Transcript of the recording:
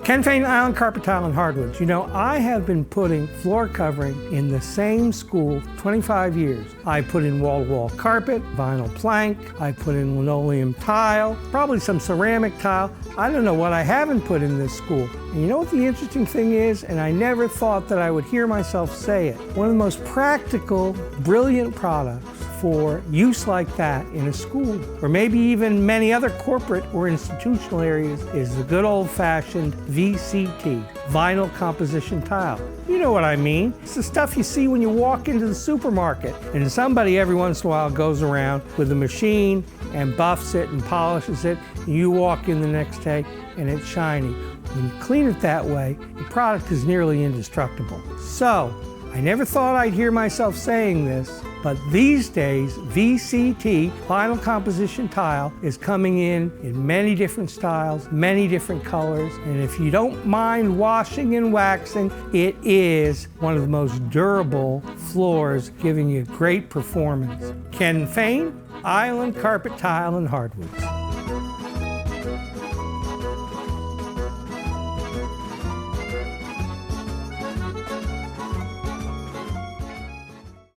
Ken Fain, Island Carpet Tile and Hardwoods. You know, I have been putting floor covering in the same school 25 years. I put in wall-to-wall carpet, vinyl plank, I put in linoleum tile, probably some ceramic tile. I don't know what I haven't put in this school. And you know what the interesting thing is? And I never thought that I would hear myself say it. One of the most practical, brilliant products for use like that in a school, or maybe even many other corporate or institutional areas, is the good old-fashioned VCT, vinyl composition tile. You know what I mean. It's the stuff you see when you walk into the supermarket, and somebody every once in a while goes around with a machine and buffs it and polishes it, and you walk in the next day and it's shiny. When you clean it that way, the product is nearly indestructible. So, I never thought I'd hear myself saying this, but these days, VCT, vinyl composition tile, is coming in many different styles, many different colors, and if you don't mind washing and waxing, it is one of the most durable floors, giving you great performance. Ken Fain, Island Carpet Tile and Hardwoods.